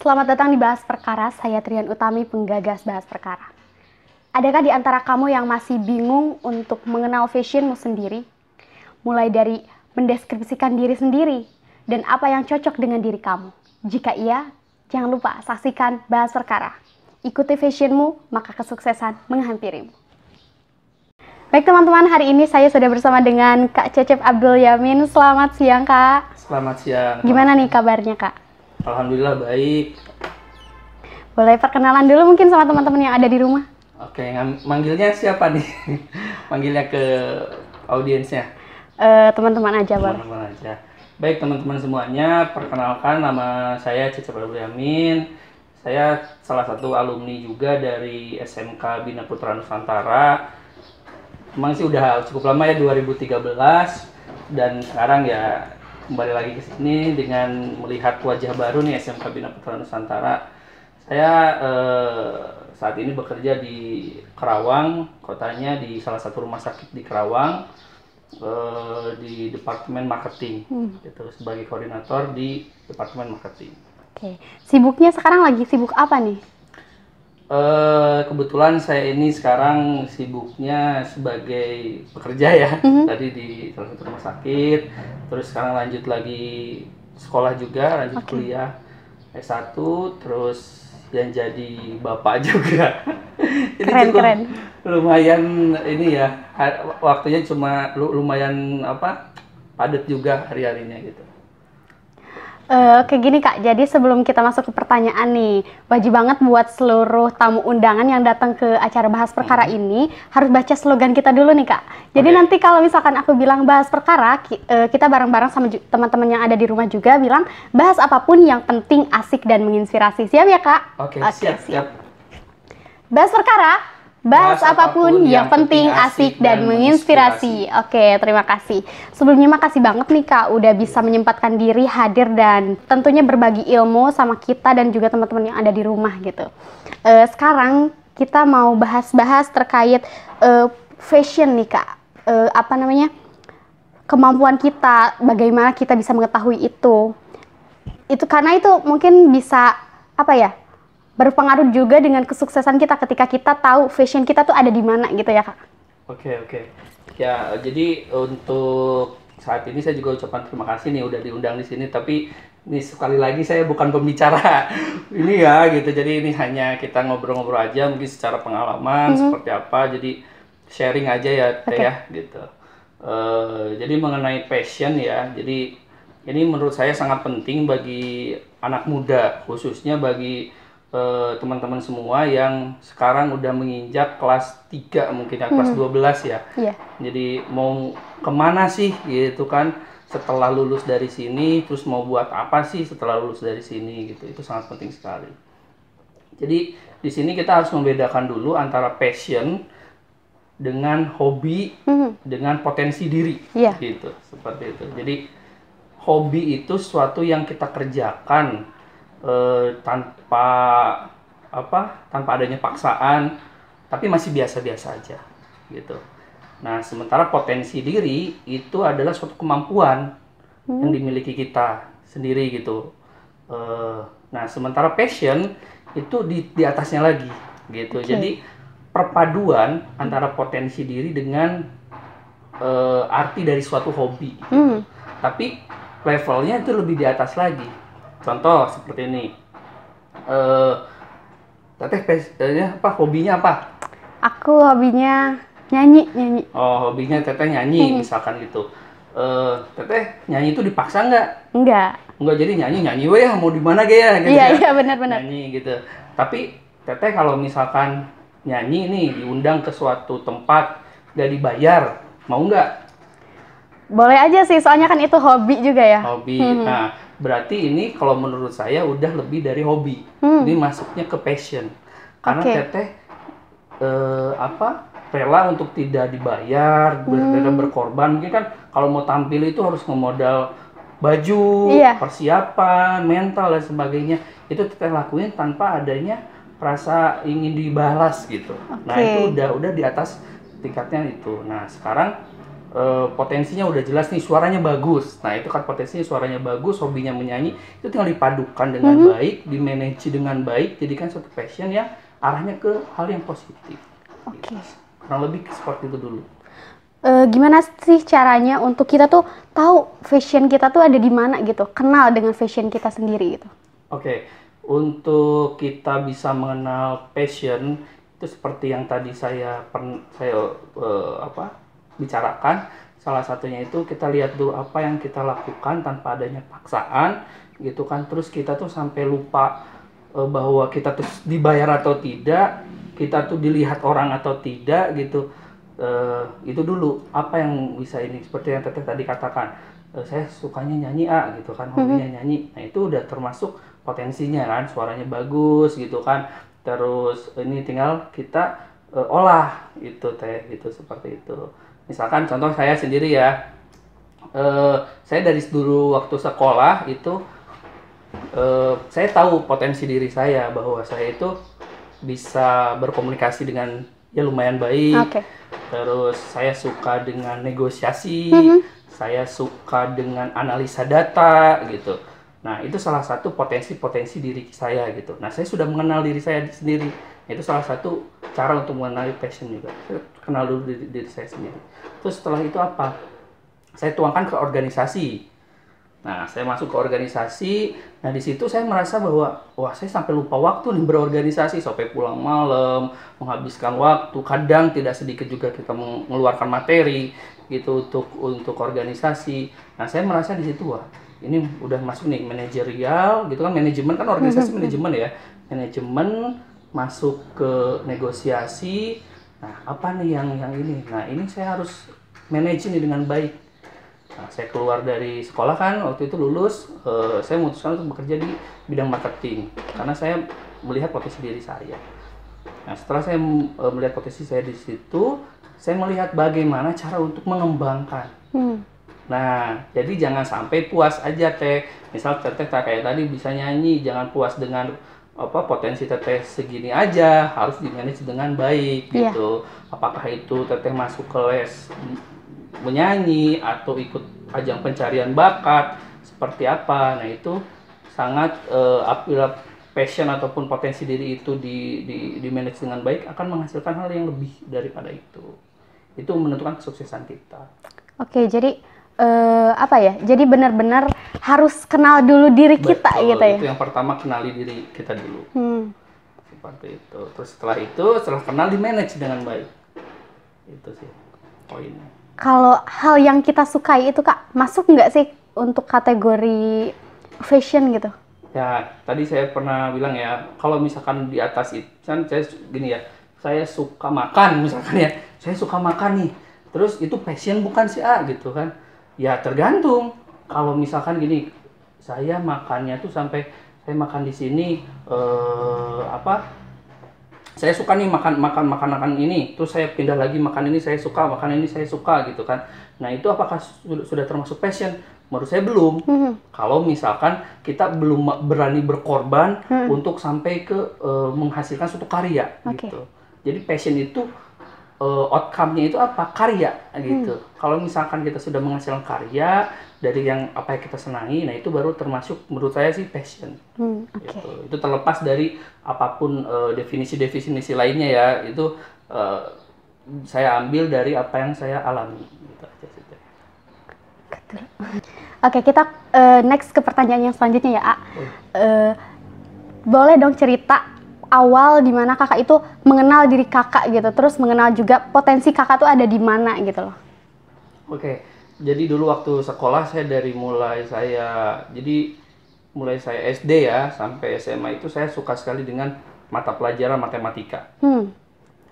Selamat datang di Bahas Perkara, saya Trian Utami, penggagas Bahas Perkara. Adakah di antara kamu yang masih bingung untuk mengenal fashionmu sendiri? Mulai dari mendeskripsikan diri sendiri dan apa yang cocok dengan diri kamu. Jika iya, jangan lupa saksikan Bahas Perkara. Ikuti fashionmu, maka kesuksesan menghampirimu. Baik teman-teman, hari ini saya sudah bersama dengan Kak Cecep Abdul Yamin. Selamat siang Kak. Selamat siang. Gimana nih kabarnya Kak? Alhamdulillah baik. Boleh perkenalan dulu mungkin sama teman-teman yang ada di rumah? Oke, manggilnya siapa nih? Manggilnya ke audiensnya? Teman-teman aja boleh. Teman-teman aja. Baik teman-teman semuanya, perkenalkan nama saya Cecep Abdul Yamin. Saya salah satu alumni juga dari SMK Bina Putra Nusantara. Memang sih udah cukup lama ya, 2013. Dan sekarang ya kembali lagi ke sini dengan melihat wajah baru nih SMK Bina Putra Nusantara. Saya saat ini bekerja di Kerawang, kotanya di salah satu rumah sakit di Kerawang, di Departemen Marketing, gitu, sebagai koordinator di Departemen Marketing. Oke, sibuknya sekarang lagi sibuk apa nih? Kebetulan saya ini sekarang sibuknya sebagai pekerja ya, tadi di salah satu rumah sakit, terus sekarang lanjut lagi sekolah juga, lanjut kuliah S1, terus yang jadi bapak juga. Jadi Keren. lumayan ini ya, waktunya cuma lumayan padat juga hari-harinya gitu. Oke gini Kak, jadi sebelum kita masuk ke pertanyaan nih, wajib banget buat seluruh tamu undangan yang datang ke acara Bahas Perkara ini harus baca slogan kita dulu nih Kak. Jadi nanti kalau misalkan aku bilang Bahas Perkara, kita bareng-bareng sama teman-teman yang ada di rumah juga bilang bahas apapun yang penting, asik, dan menginspirasi. Siap ya Kak? Oke, siap. Bahas Perkara, bahas apapun yang penting, asik, dan menginspirasi. Oke, terima kasih. Sebelumnya makasih banget nih Kak udah bisa menyempatkan diri hadir dan tentunya berbagi ilmu sama kita dan juga teman-teman yang ada di rumah gitu. Sekarang kita mau bahas-bahas terkait fashion nih Kak. Kemampuan kita, bagaimana kita bisa mengetahui itu. Itu karena itu mungkin bisa berpengaruh juga dengan kesuksesan kita ketika kita tahu fashion kita tuh ada di mana gitu ya Kak. Oke. Ya, jadi untuk saat ini saya juga ucapkan terima kasih nih udah diundang di sini, tapi ini sekali lagi saya bukan pembicara ini ya gitu. Jadi ini hanya kita ngobrol-ngobrol aja mungkin secara pengalaman seperti apa. Jadi sharing aja ya Teh ya gitu. Jadi mengenai fashion ya. Jadi ini menurut saya sangat penting bagi anak muda, khususnya bagi teman-teman semua yang sekarang udah menginjak kelas 3 mungkin ya, kelas 12 ya. Iya. Jadi mau kemana sih gitu kan setelah lulus dari sini, terus mau buat apa sih setelah lulus dari sini gitu. Itu sangat penting sekali. Jadi di sini kita harus membedakan dulu antara passion dengan hobi dengan potensi diri. Iya. Gitu, seperti itu. Jadi hobi itu sesuatu yang kita kerjakan tanpa adanya paksaan, tapi masih biasa-biasa aja gitu. Nah, sementara potensi diri itu adalah suatu kemampuan yang dimiliki kita sendiri gitu. Nah, sementara passion itu di atasnya lagi gitu. Jadi perpaduan antara potensi diri dengan arti dari suatu hobi gitu. Tapi levelnya itu lebih di atas lagi. Contoh seperti ini, Teteh hobinya apa? Aku hobinya nyanyi. Oh, hobinya Teteh nyanyi misalkan gitu. Teteh nyanyi itu dipaksa nggak? Enggak, Jadi nyanyi weh mau di mana ya gitu. Iya benar. Nyanyi gitu. Tapi Teteh kalau misalkan nyanyi nih diundang ke suatu tempat nggak dibayar, mau nggak? Boleh aja sih, soalnya kan itu hobi juga ya. Hobi. Nah, berarti ini kalau menurut saya udah lebih dari hobi. Ini masuknya ke passion. Karena Teteh rela untuk tidak dibayar, rela berkorban. Mungkin kan kalau mau tampil itu harus memodal baju, persiapan, mental dan sebagainya. Itu Teteh lakuin tanpa adanya rasa ingin dibalas gitu. Nah, itu udah di atas tingkatnya itu. Nah, sekarang potensinya udah jelas nih, suaranya bagus. Nah itu kan potensinya suaranya bagus, hobinya menyanyi, itu tinggal dipadukan dengan baik, dimanage dengan baik, jadikan suatu passion yang arahnya ke hal yang positif. Oke. Kurang lebih seperti itu dulu. Gimana sih caranya untuk kita tuh tahu fashion kita tuh ada di mana gitu, kenal dengan fashion kita sendiri gitu? Oke, untuk kita bisa mengenal passion itu seperti yang tadi saya bicarakan, salah satunya itu kita lihat dulu apa yang kita lakukan tanpa adanya paksaan gitu kan, terus kita tuh sampai lupa bahwa kita tuh dibayar atau tidak, kita tuh dilihat orang atau tidak gitu. Itu dulu apa yang bisa ini, seperti yang Teteh tadi katakan, saya sukanya nyanyi gitu kan, hobinya nyanyi. Nah itu udah termasuk potensinya kan, suaranya bagus gitu kan, terus ini tinggal kita olah itu Teh gitu, seperti itu. Misalkan contoh saya sendiri ya, saya dari dulu waktu sekolah itu saya tahu potensi diri saya bahwa saya itu bisa berkomunikasi dengan ya lumayan baik. Oke. Terus saya suka dengan negosiasi, saya suka dengan analisa data gitu. Nah itu salah satu potensi-potensi diri saya gitu. Nah saya sudah mengenal diri saya sendiri. Itu salah satu cara untuk mengenali passion juga. Saya kenal dulu diri saya sendiri. Terus setelah itu apa? Saya tuangkan ke organisasi. Nah, saya masuk ke organisasi. Nah, di situ saya merasa bahwa wah, saya sampai lupa waktu nih berorganisasi, sampai pulang malam, menghabiskan waktu. Kadang tidak sedikit juga kita mengeluarkan materi gitu untuk organisasi. Nah, saya merasa di situ wah, ini udah masuk nih manajerial gitu kan, manajemen kan organisasi manajemen ya. Manajemen masuk ke negosiasi. Nah, apa nih yang ini? Nah, ini saya harus manage ini dengan baik. Nah, saya keluar dari sekolah kan, waktu itu lulus, saya memutuskan untuk bekerja di bidang marketing karena saya melihat potensi diri saya. Nah, setelah saya melihat potensi saya di situ, saya melihat bagaimana cara untuk mengembangkan. Nah, jadi jangan sampai puas aja Teh. Misal Teteh kayak tadi bisa nyanyi, jangan puas dengan potensi Teteh segini aja, harus dimanage dengan baik gitu. Apakah itu Teteh masuk ke les menyanyi atau ikut ajang pencarian bakat seperti apa. Nah itu sangat apabila passion ataupun potensi diri itu di manage dengan baik akan menghasilkan hal yang lebih daripada itu menentukan kesuksesan kita. Oke, jadi jadi benar-benar harus kenal dulu diri kita. Betul, gitu ya. Itu yang pertama, kenali diri kita dulu. Seperti itu. Terus setelah kenal, di manage dengan baik. Itu sih poinnya. Kalau hal yang kita sukai itu Kak, masuk nggak sih untuk kategori fashion gitu? Ya, tadi saya pernah bilang ya, kalau misalkan di atas itu, kan saya gini ya, saya suka makan misalkan ya, saya suka makan nih, terus itu passion bukan sih gitu kan? Ya tergantung. Kalau misalkan gini, saya makannya tuh sampai saya makan di sini, saya suka nih makan makanan ini, terus saya pindah lagi makan ini saya suka, makan ini saya suka gitu kan. Nah itu apakah sudah termasuk passion? Menurut saya belum. Kalau misalkan kita belum berani berkorban untuk sampai ke menghasilkan suatu karya gitu. Jadi passion itu outcome-nya itu apa? Karya gitu. Kalau misalkan kita sudah menghasilkan karya dari yang apa yang kita senangi, nah itu baru termasuk menurut saya sih passion. Gitu. Itu terlepas dari apapun definisi-definisi lainnya ya, itu saya ambil dari apa yang saya alami. Gitu aja sih. Oke, kita next ke pertanyaan yang selanjutnya ya, boleh dong cerita awal di mana kakak itu mengenal diri kakak gitu, terus mengenal juga potensi kakak tuh ada di mana gitu loh. Oke, jadi dulu waktu sekolah mulai saya SD ya sampai SMA itu saya suka sekali dengan mata pelajaran matematika.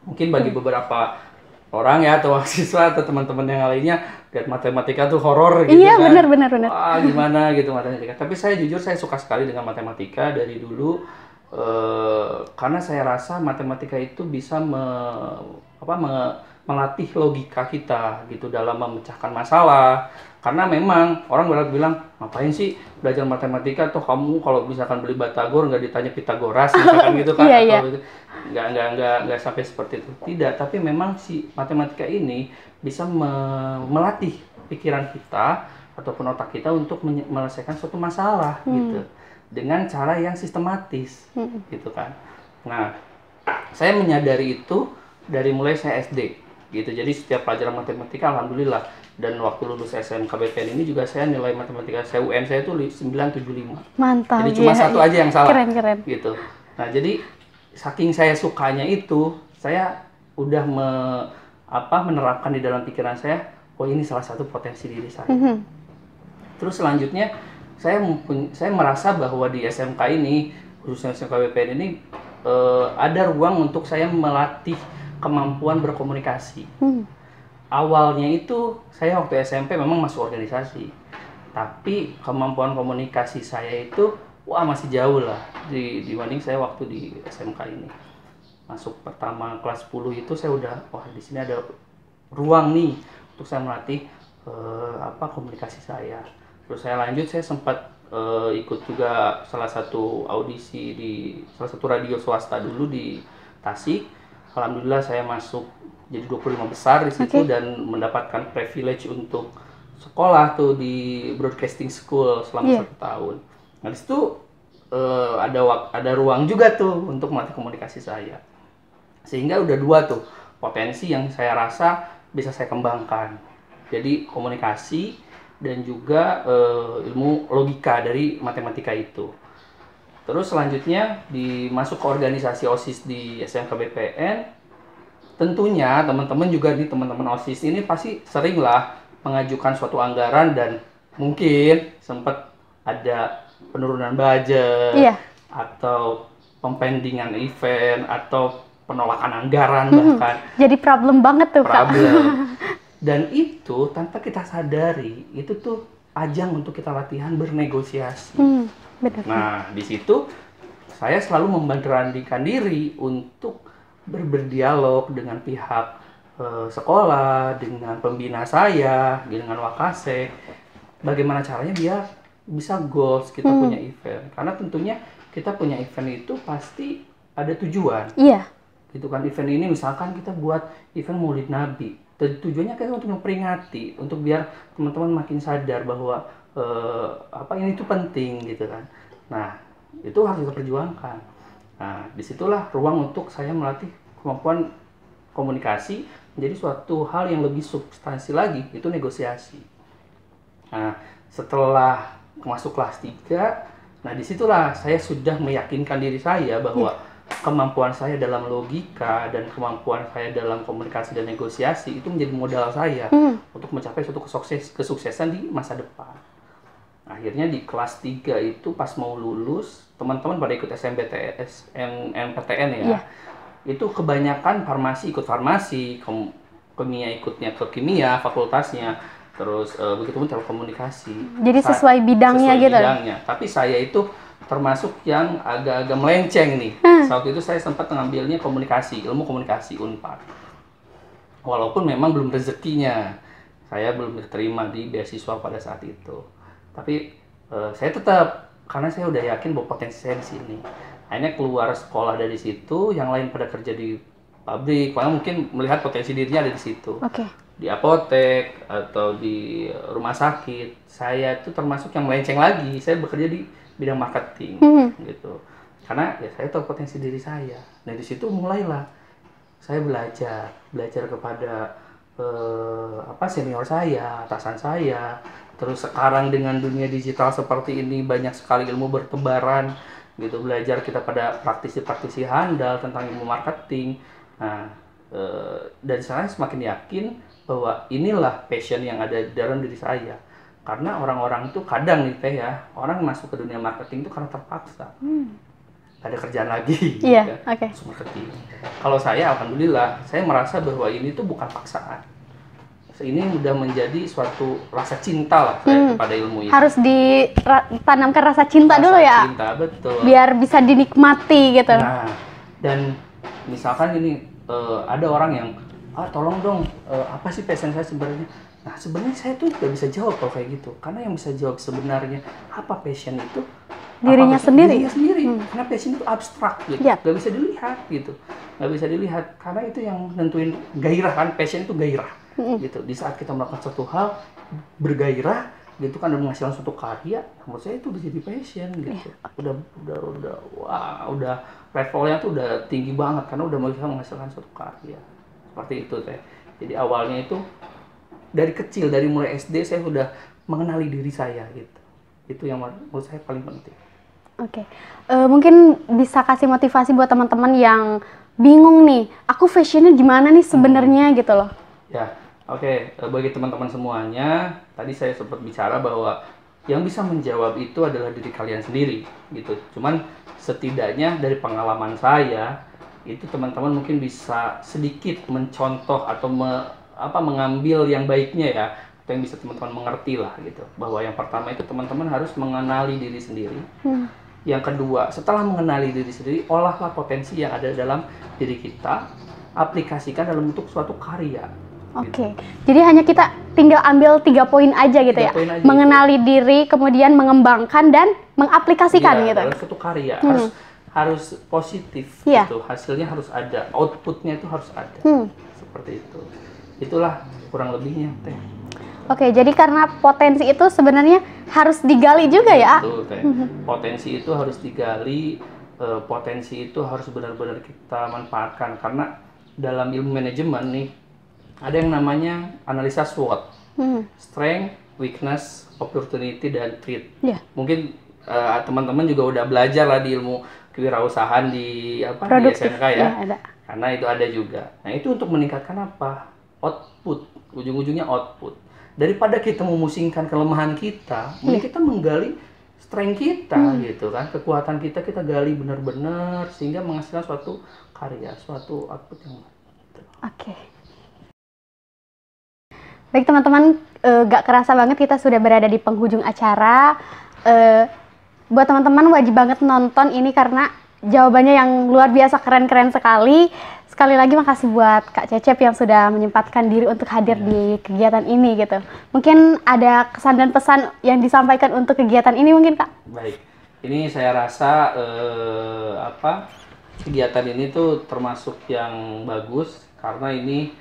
Mungkin bagi beberapa orang ya atau siswa atau teman-teman yang lainnya lihat matematika tuh horor gitu. Iya, kan. benar. Wah, gimana gitu matematika. Tapi saya jujur saya suka sekali dengan matematika dari dulu. Karena saya rasa matematika itu bisa melatih logika kita gitu dalam memecahkan masalah. Karena memang orang bilang ngapain sih belajar matematika, toh kamu kalau misalkan beli batagor nggak ditanya Pitagoras misalkan gitu kan. Iya. Gitu. nggak sampai seperti itu. Tidak, tapi memang si matematika ini bisa melatih pikiran kita ataupun otak kita untuk menyelesaikan suatu masalah gitu dengan cara yang sistematis gitu kan. Nah, saya menyadari itu dari mulai saya SD gitu. Jadi setiap pelajaran matematika alhamdulillah, dan waktu lulus SMKBPN ini juga saya nilai matematika saya UN saya itu 975. Mantap. Jadi cuma satu aja yang salah. Keren. Gitu. Nah, jadi saking saya sukanya itu, saya udah menerapkan di dalam pikiran saya, oh ini salah satu potensi diri saya. Terus selanjutnya saya merasa bahwa di SMK ini, khususnya SMK BPN ini, ada ruang untuk saya melatih kemampuan berkomunikasi. Awalnya itu saya waktu SMP memang masuk organisasi, tapi kemampuan komunikasi saya itu masih jauh lah dibanding saya waktu di SMK ini. Masuk pertama kelas 10 itu saya udah di sini ada ruang nih untuk saya melatih komunikasi saya. Terus saya lanjut, saya sempat ikut juga salah satu audisi di salah satu radio swasta dulu di Tasik. Alhamdulillah saya masuk jadi 25 besar di situ dan mendapatkan privilege untuk sekolah tuh di broadcasting school selama 1 tahun. Nah, di situ ada ruang juga tuh untuk melatih komunikasi saya. Sehingga udah 2 tuh potensi yang saya rasa bisa saya kembangkan. Jadi komunikasi dan juga ilmu logika dari matematika itu. Terus selanjutnya masuk ke organisasi OSIS di SMK BPN. Tentunya teman-teman juga teman-teman OSIS ini pasti sering lah mengajukan suatu anggaran dan mungkin sempat ada penurunan budget atau pempendingan event atau penolakan anggaran bahkan. Jadi problem banget tuh, Kak. Dan itu tanpa kita sadari itu tuh ajang untuk kita latihan bernegosiasi. Benar. Nah, di situ saya selalu memberanikan diri untuk berdialog dengan pihak sekolah, dengan pembina saya, dengan Wakasek. Bagaimana caranya dia bisa goals kita punya event. Karena tentunya kita punya event itu pasti ada tujuan. Iya. Gitu kan, event ini misalkan kita buat event Maulid Nabi. Tujuannya kan untuk memperingati, untuk biar teman-teman makin sadar bahwa ini tuh penting gitu kan. Nah, itu harus kita perjuangkan. Nah, disitulah ruang untuk saya melatih kemampuan komunikasi menjadi suatu hal yang lebih substansi lagi, itu negosiasi. Nah, setelah masuk kelas 3, nah disitulah saya sudah meyakinkan diri saya bahwa kemampuan saya dalam logika dan kemampuan saya dalam komunikasi dan negosiasi itu menjadi modal saya untuk mencapai suatu kesuksesan di masa depan. Akhirnya di kelas 3 itu pas mau lulus, teman-teman pada ikut SNMPTN ya. Itu kebanyakan farmasi ikut farmasi, kimia ikutnya ke kimia, fakultasnya, terus begitupun telekomunikasi. Jadi sesuai bidangnya gitu. Tapi saya itu termasuk yang agak-agak melenceng nih. Saat itu saya sempat mengambilnya ilmu komunikasi Unpad. Walaupun memang belum rezekinya, saya belum diterima di beasiswa pada saat itu. Tapi saya tetap, karena saya udah yakin bahwa potensi saya di sini. Akhirnya keluar sekolah dari situ, yang lain pada kerja di pabrik, karena mungkin melihat potensi dirinya ada di situ. Di apotek atau di rumah sakit, saya itu termasuk yang melenceng lagi. Saya bekerja di bidang marketing gitu. Karena ya saya tahu potensi diri saya. Nah, di situ mulailah saya belajar kepada senior saya, atasan saya. Terus sekarang dengan dunia digital seperti ini banyak sekali ilmu bertebaran gitu, belajar kita pada praktisi-praktisi handal tentang ilmu marketing. Nah, dan saya semakin yakin bahwa inilah passion yang ada di dalam diri saya. Karena orang-orang itu kadang nih Teh ya, orang masuk ke dunia marketing itu karena terpaksa. Ada kerjaan lagi. Marketing. Kalau saya alhamdulillah, saya merasa bahwa ini tuh bukan paksaan. Ini udah menjadi suatu rasa cinta lah saya kepada ilmu itu. Harus ditanamkan rasa cinta dulu ya. Cinta, betul. Biar bisa dinikmati gitu. Nah, dan misalkan ini ada orang yang tolong dong, apa sih passion saya sebenarnya? Nah, sebenarnya saya tuh nggak bisa jawab kalau kayak gitu. Karena yang bisa jawab sebenarnya apa passion itu dirinya sendiri. Karena passion itu abstrak gitu, nggak bisa dilihat gitu. nggak bisa dilihat, karena itu yang nentuin gairah kan, passion itu gairah gitu. Di saat kita melakukan suatu hal bergairah gitu kan, dan menghasilkan suatu karya, menurut saya itu udah jadi passion gitu. Udah levelnya tuh udah tinggi banget karena udah bisa menghasilkan suatu karya seperti itu teh. Jadi awalnya itu dari kecil, dari mulai SD saya sudah mengenali diri saya gitu. Itu yang menurut saya paling penting. Oke. Mungkin bisa kasih motivasi buat teman-teman yang bingung nih, aku fashionnya gimana nih sebenarnya gitu loh. Ya, oke. Bagi teman-teman semuanya, tadi saya sempat bicara bahwa yang bisa menjawab itu adalah diri kalian sendiri gitu. Cuman setidaknya dari pengalaman saya, itu teman-teman mungkin bisa sedikit mencontoh atau mengambil yang baiknya ya, atau yang bisa teman-teman mengerti lah gitu. Bahwa yang pertama itu teman-teman harus mengenali diri sendiri. Yang kedua, setelah mengenali diri sendiri, olahlah potensi yang ada dalam diri kita, aplikasikan dalam bentuk suatu karya. Oke. Jadi hanya kita tinggal ambil 3 poin aja gitu ya. Mengenali diri, kemudian mengembangkan dan mengaplikasikan gitu. Dalam suatu karya harus positif gitu. Hasilnya harus ada, outputnya itu harus ada. Seperti itu. Itulah kurang lebihnya teh. Oke, jadi karena potensi itu sebenarnya harus digali juga ya. Betul, teh. Potensi itu harus digali, potensi itu harus benar-benar kita manfaatkan, karena dalam ilmu manajemen nih ada yang namanya analisa SWOT. Strength, weakness, opportunity, dan threat. Mungkin teman-teman juga udah belajar lah di ilmu kewirausahaan di di SMK ya. Ada. Karena itu ada juga. Nah, itu untuk meningkatkan apa? Output. Ujung-ujungnya output. Daripada kita memusingkan kelemahan kita, mending kita menggali strength kita gitu kan, kekuatan kita gali benar-benar sehingga menghasilkan suatu karya, suatu output yang Oke. Baik teman-teman, gak kerasa banget kita sudah berada di penghujung acara. Buat teman-teman wajib banget nonton ini karena jawabannya yang luar biasa keren-keren sekali. Sekali lagi makasih buat Kak Cecep yang sudah menyempatkan diri untuk hadir di kegiatan ini gitu. Mungkin ada kesan dan pesan yang disampaikan untuk kegiatan ini mungkin Kak? Baik, ini saya rasa kegiatan ini tuh termasuk yang bagus karena ini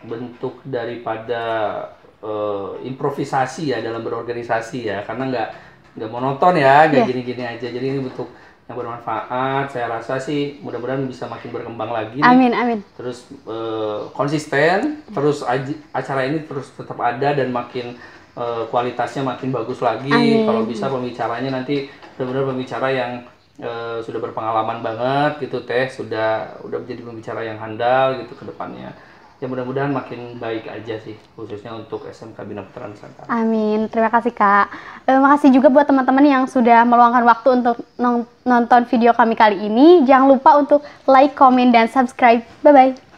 bentuk daripada improvisasi ya dalam berorganisasi ya, karena nggak monoton ya, nggak gini-gini aja. Jadi ini bentuk yang bermanfaat. Saya rasa sih mudah-mudahan bisa makin berkembang lagi nih. Amin. Terus konsisten, terus acara ini terus tetap ada dan makin kualitasnya makin bagus lagi. Kalau bisa pembicaranya nanti benar-benar pembicara yang sudah berpengalaman banget gitu teh, udah menjadi pembicara yang handal gitu ke depannya. Ya mudah-mudahan makin baik aja sih, khususnya untuk SMK Bina Putra Nusantara. Amin, terima kasih Kak. Makasih juga buat teman-teman yang sudah meluangkan waktu untuk nonton video kami kali ini. Jangan lupa untuk like, komen, dan subscribe. Bye-bye.